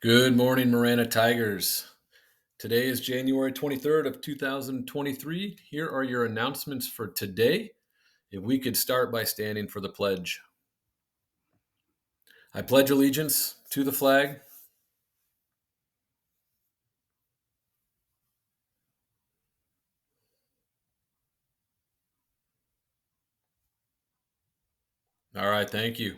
Good morning, Marana Tigers. Today is January 23rd of 2023. Here are your announcements for today. If we could start by standing for the pledge. I pledge allegiance to the flag. All right, thank you.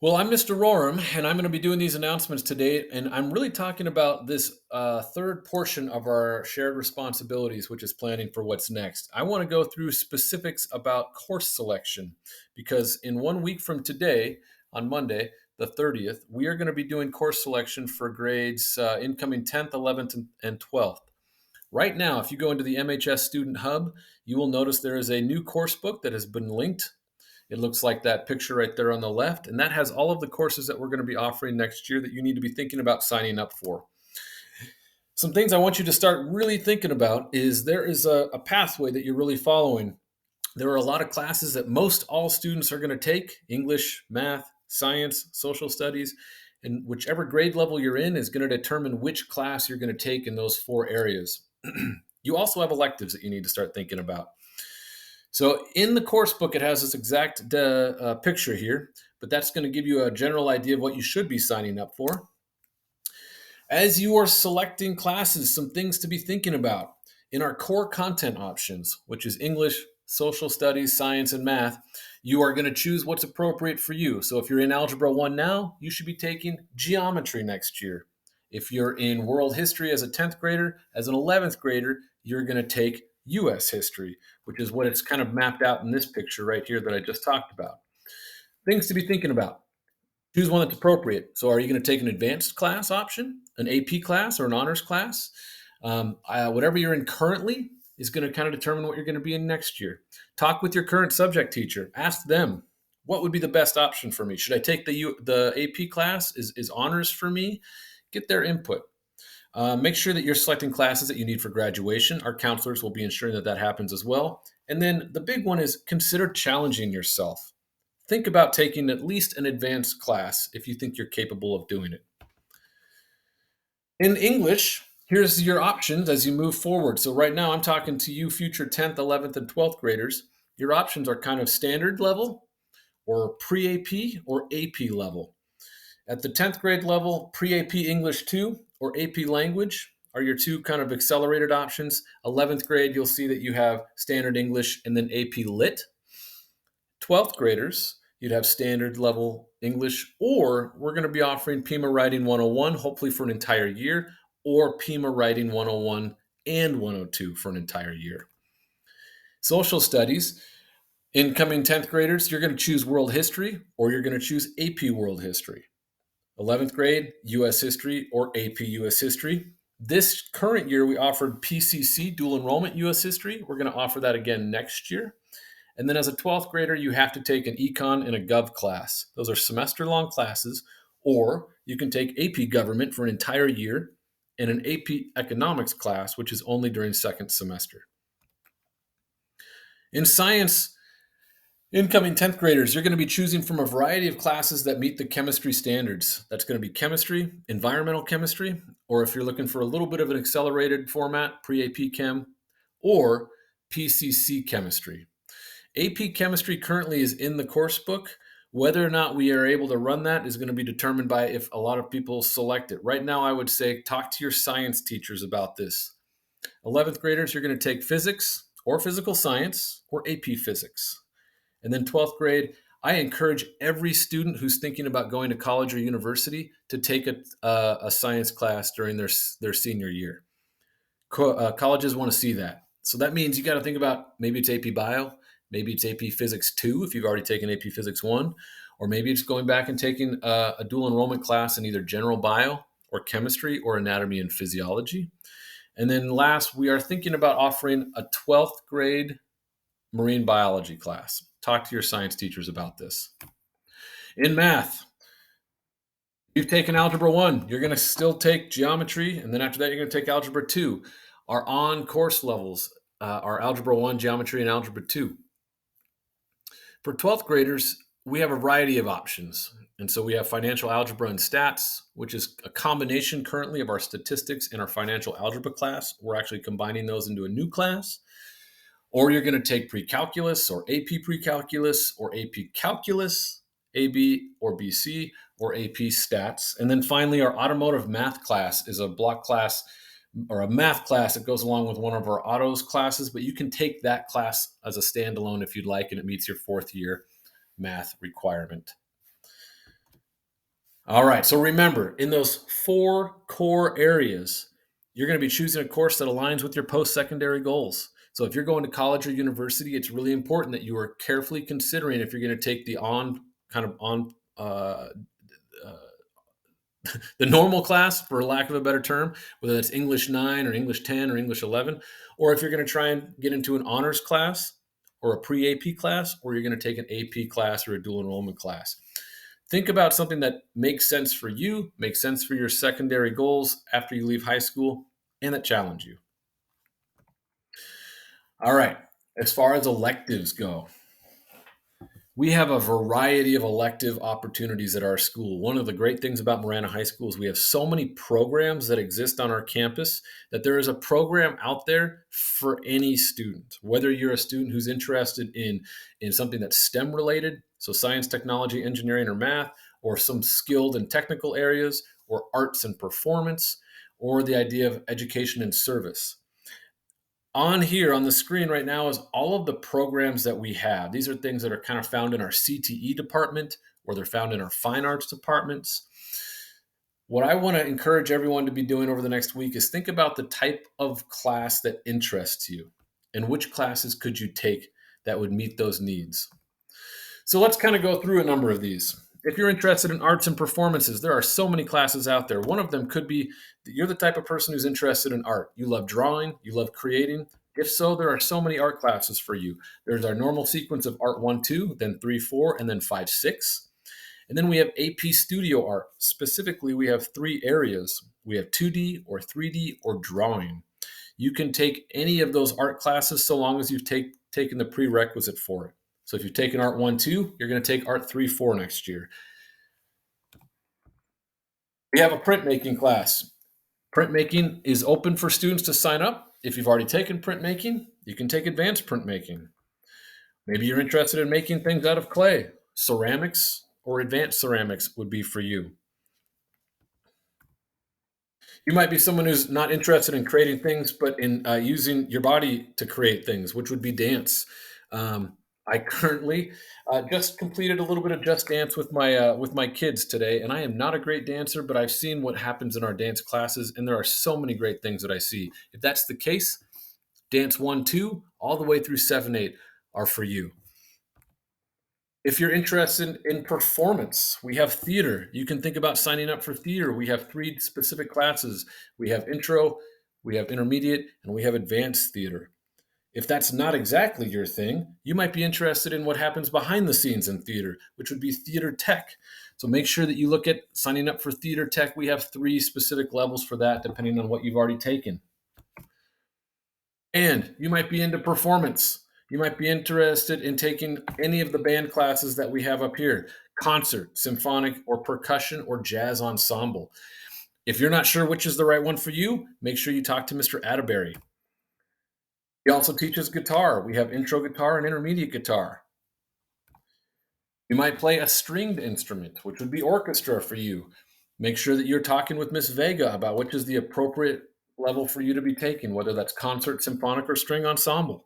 Well, I'm Mr. Roram, and I'm going to be doing these announcements today. And I'm really talking about this third portion of our shared responsibilities, which is planning for what's next. I want to go through specifics about course selection because in 1 week from today, on Monday, the 30th, we are going to be doing course selection for grades incoming 10th, 11th, and 12th. Right now, if you go into the MHS Student Hub, you will notice there is a new course book that has been linked. It looks like that picture right there on the left, and that has all of the courses that we're going to be offering next year that you need to be thinking about signing up for. Some things I want you to start really thinking about is there is a pathway that you're really following. There are a lot of classes that most all students are going to take: English, math, science, social studies, and whichever grade level you're in is going to determine which class you're going to take in those four areas. You also have electives that you need to start thinking about. So in the course book, it has this exact picture here, but that's going to give you a general idea of what you should be signing up for. As you are selecting classes, some things to be thinking about. In our core content options, which is English, social studies, science, and math, you are going to choose what's appropriate for you. So if you're in Algebra 1 now, you should be taking geometry next year. If you're in world history as a 10th grader, as an 11th grader, you're going to take US history, which is what it's kind of mapped out in this picture right here that I just talked about. Things to be thinking about. Choose one that's appropriate. So are you going to take an advanced class option, an AP class, or an honors class? Whatever you're in currently is going to kind of determine what you're going to be in next year. Talk with your current subject teacher. Ask them, what would be the best option for me? Should I take the AP class? Is honors for me? Get their input. Make sure that you're selecting classes that you need for graduation. Our counselors will be ensuring that that happens as well. And then the big one is consider challenging yourself. Think about taking at least an advanced class if you think you're capable of doing it. In English, here's your options as you move forward. So right now I'm talking to you future 10th, 11th, and 12th graders. Your options are kind of standard level or pre-AP or AP level. At the 10th grade level, pre-AP English 2 or AP language are your two kind of accelerated options. 11th grade, you'll see that you have standard English and then AP Lit. 12th graders, you'd have standard level English, or we're going to be offering PIMA Writing 101, hopefully for an entire year, or PIMA Writing 101 and 102 for an entire year. Social studies, incoming 10th graders, you're going to choose world history or you're going to choose AP world history. 11th grade, US history or AP US history. This current year, we offered PCC, dual enrollment US history. We're going to offer that again next year. And then as a 12th grader, you have to take an econ and a gov class. Those are semester-long classes, or you can take AP government for an entire year and an AP economics class, which is only during second semester. In science, incoming 10th graders, you're going to be choosing from a variety of classes that meet the chemistry standards. That's going to be chemistry, environmental chemistry, or if you're looking for a little bit of an accelerated format, pre-AP Chem, or PCC chemistry. AP chemistry currently is in the course book. Whether or not we are able to run that is going to be determined by if a lot of people select it. Right now, I would say talk to your science teachers about this. 11th graders, you're going to take physics or physical science or AP physics. And then 12th grade, I encourage every student who's thinking about going to college or university to take a science class during their senior year. Colleges want to see that. So that means you got to think about maybe it's AP Bio, maybe it's AP Physics 2 if you've already taken AP Physics 1, or maybe it's going back and taking a dual enrollment class in either general bio or chemistry or anatomy and physiology. And then last, we are thinking about offering a 12th grade marine biology class. Talk to your science teachers about this. In math, you've taken Algebra 1. You're going to still take geometry, and then after that, you're going to take Algebra 2. Our on-course levels are Algebra 1, Geometry, and Algebra 2. For 12th graders, we have a variety of options. And so we have financial algebra and stats, which is a combination currently of our statistics and our financial algebra class. We're actually combining those into a new class. Or you're going to take pre-calculus or AP pre-calculus or AP calculus, AB or BC, or AP stats. And then finally, our automotive math class is a block class or a math class that goes along with one of our autos classes, but you can take that class as a standalone if you'd like, and it meets your fourth year math requirement. All right, so remember, in those four core areas, you're going to be choosing a course that aligns with your post-secondary goals. So if you're going to college or university, it's really important that you are carefully considering if you're going to take the the normal class, for lack of a better term, whether that's English 9 or English 10 or English 11, or if you're going to try and get into an honors class or a pre-AP class, or you're going to take an AP class or a dual enrollment class. Think about something that makes sense for you, makes sense for your secondary goals after you leave high school, and that challenge you. All right, as far as electives go, we have a variety of elective opportunities at our school. One of the great things about Marana High School is we have so many programs that exist on our campus that there is a program out there for any student. Whether you're a student who's interested in something that's STEM related, so science, technology, engineering, or math, or some skilled and technical areas, or arts and performance, or the idea of education and service. On here on the screen right now is all of the programs that we have. These are things that are kind of found in our CTE department, or they're found in our fine arts departments. What I want to encourage everyone to be doing over the next week is think about the type of class that interests you and which classes could you take that would meet those needs. So let's kind of go through a number of these. If you're interested in arts and performances, there are so many classes out there. One of them could be that you're the type of person who's interested in art. You love drawing, you love creating. If so, there are so many art classes for you. There's our normal sequence of Art 1, 2, then 3, 4, and then 5, 6. And then we have AP Studio Art. Specifically, we have three areas. We have 2D or 3D or drawing. You can take any of those art classes so long as you've taken the prerequisite for it. So if you've taken Art 1, 2, you're going to take Art 3, 4 next year. We have a printmaking class. Printmaking is open for students to sign up. If you've already taken printmaking, you can take advanced printmaking. Maybe you're interested in making things out of clay. Ceramics or advanced ceramics would be for you. You might be someone who's not interested in creating things, but in using your body to create things, which would be dance. I currently just completed a little bit of Just Dance with my kids today, and I am not a great dancer, but I've seen what happens in our dance classes, and there are so many great things that I see. If that's the case, Dance 1, 2, all the way through 7, 8 are for you. If you're interested in performance, we have theater. You can think about signing up for theater. We have 3 specific classes. We have intro, we have intermediate, and we have advanced theater. If that's not exactly your thing, you might be interested in what happens behind the scenes in theater, which would be theater tech. So make sure that you look at signing up for theater tech. We have 3 specific levels for that, depending on what you've already taken. And you might be into performance. You might be interested in taking any of the band classes that we have up here: concert, symphonic, or percussion, or jazz ensemble. If you're not sure which is the right one for you, make sure you talk to Mr. Atterbury. He also teaches guitar. We have intro guitar and intermediate guitar. You might play a stringed instrument, which would be orchestra for you. Make sure that you're talking with Miss Vega about which is the appropriate level for you to be taking, whether that's concert, symphonic, or string ensemble.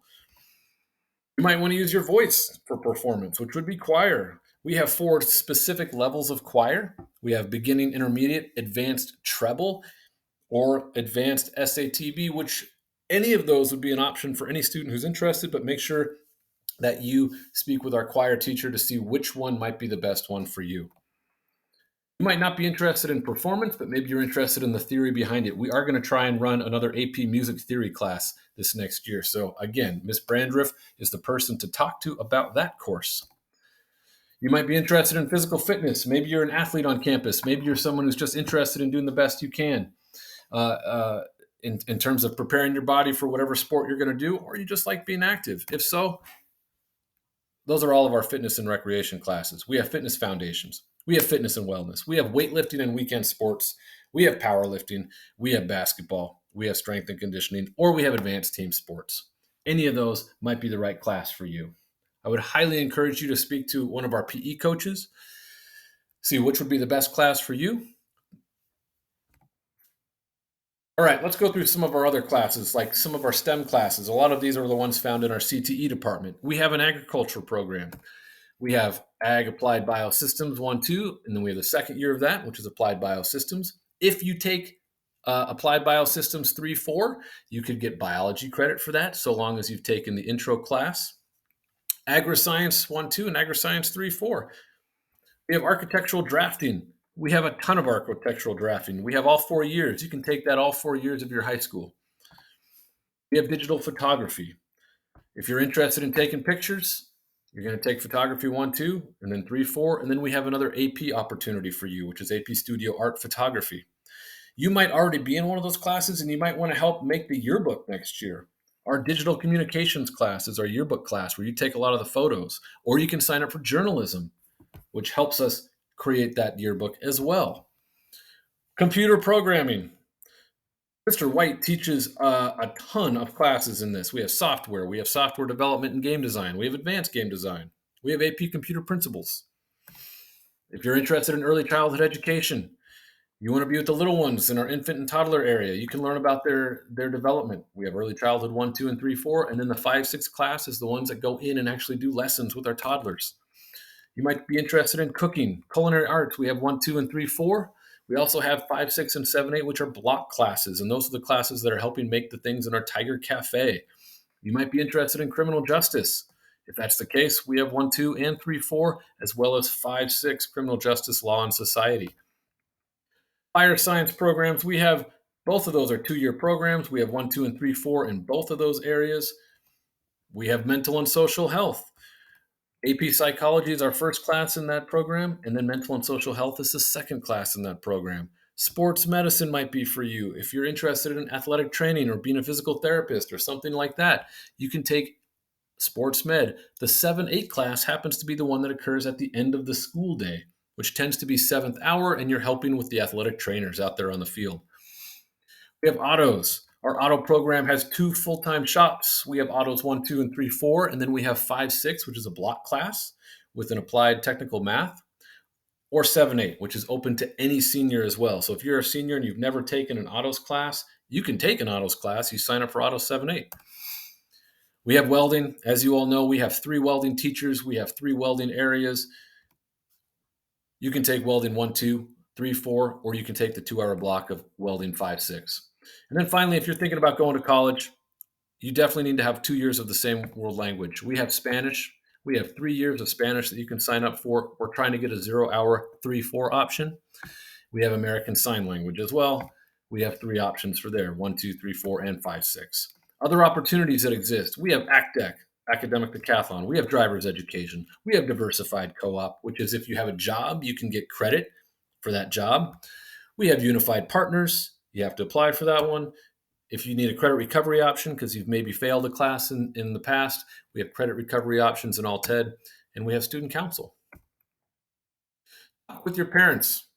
You might want to use your voice for performance, which would be choir. We have 4 specific levels of choir. We have beginning, intermediate, advanced treble, or advanced SATB, which any of those would be an option for any student who's interested, but make sure that you speak with our choir teacher to see which one might be the best one for you. You might not be interested in performance, but maybe you're interested in the theory behind it. We are going to try and run another AP music theory class this next year. So again, Miss Brandriff is the person to talk to about that course. You might be interested in physical fitness. Maybe you're an athlete on campus. Maybe you're someone who's just interested in doing the best you can in terms of preparing your body for whatever sport you're going to do, or you just like being active. If so, those are all of our fitness and recreation classes. We have fitness foundations. We have fitness and wellness. We have weightlifting and weekend sports. We have powerlifting. We have basketball. We have strength and conditioning, or we have advanced team sports. Any of those might be the right class for you. I would highly encourage you to speak to one of our PE coaches, see which would be the best class for you. All right, let's go through some of our other classes, like some of our STEM classes. A lot of these are the ones found in our CTE department. We have an agriculture program. We have Ag Applied Biosystems 1, 2, and then we have the second year of that, which is Applied Biosystems. If you take Applied Biosystems 3, 4, you could get biology credit for that, so long as you've taken the intro class. Agri-Science 1, 2, and Agri-Science 3, 4. We have architectural drafting. We have a ton of architectural drafting. We have all 4 years. You can take that all 4 years of your high school. We have digital photography. If you're interested in taking pictures, you're going to take photography 1, 2, and then 3, 4. And then we have another AP opportunity for you, which is AP Studio Art Photography. You might already be in one of those classes and you might want to help make the yearbook next year. Our digital communications class is our yearbook class where you take a lot of the photos, or you can sign up for journalism, which helps us create that yearbook as well. Computer programming. Mr. White teaches a ton of classes in this. We have software development and game design, we have advanced game design, we have AP computer principles. If you're interested in early childhood education, you want to be with the little ones in our infant and toddler area, you can learn about their development. We have early childhood 1, 2, and 3, 4, and then the 5, 6 class is the ones that go in and actually do lessons with our toddlers. You might be interested in cooking, culinary arts. We have 1, 2, and 3, 4. We also have 5, 6, and 7, 8, which are block classes. And those are the classes that are helping make the things in our Tiger Cafe. You might be interested in criminal justice. If that's the case, we have 1, 2, and 3, 4, as well as 5, 6, criminal justice, law, and society. Fire science programs, we have both of those are 2-year programs. We have 1, 2, and 3, 4 in both of those areas. We have mental and social health. AP Psychology is our first class in that program, and then Mental and Social Health is the second class in that program. Sports medicine might be for you. If you're interested in athletic training or being a physical therapist or something like that, you can take sports med. The 7, 8 class happens to be the one that occurs at the end of the school day, which tends to be 7th hour, and you're helping with the athletic trainers out there on the field. We have autos. Our auto program has 2 full-time shops. We have autos 1, 2, and 3, 4, and then we have 5, 6, which is a block class with an applied technical math, or 7, 8, which is open to any senior as well. So if you're a senior and you've never taken an autos class, you can take an autos class. You sign up for autos 7, 8. We have welding. As you all know, we have 3 welding teachers. We have 3 welding areas. You can take welding 1, 2, 3, 4, or you can take the 2-hour block of welding 5, 6. And then finally, if you're thinking about going to college, you definitely need to have 2 years of the same world language. We have Spanish. We have 3 years of Spanish that you can sign up for. We're trying to get a 0-hour 3, 4 option. We have American Sign Language as well. We have 3 options for there, 1, 2, 3, 4, and 5, 6. Other opportunities that exist. We have ACDEC, Academic Decathlon. We have driver's education. We have diversified co-op, which is if you have a job, you can get credit for that job. We have unified partners. You have to apply for that one. If you need a credit recovery option because you've maybe failed a class in the past, we have credit recovery options in Alt-Ed, and we have student council. Talk with your parents.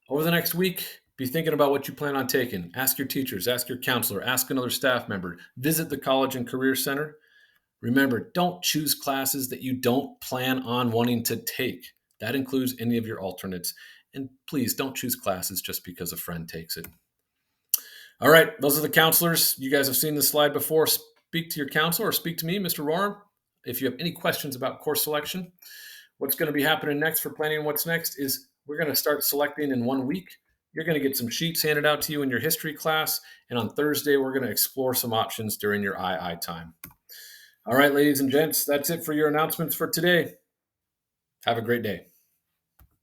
Over the next week, be thinking about what you plan on taking. Ask your teachers, ask your counselor, ask another staff member, visit the College and Career Center. Remember, don't choose classes that you don't plan on wanting to take. That includes any of your alternates. And please don't choose classes just because a friend takes it. All right, those are the counselors. You guys have seen this slide before. Speak to your counselor or speak to me, Mr. Roram, if you have any questions about course selection. What's going to be happening next for planning what's next is we're going to start selecting in 1 week. You're going to get some sheets handed out to you in your history class. And on Thursday, we're going to explore some options during your II time. All right, ladies and gents, that's it for your announcements for today. Have a great day.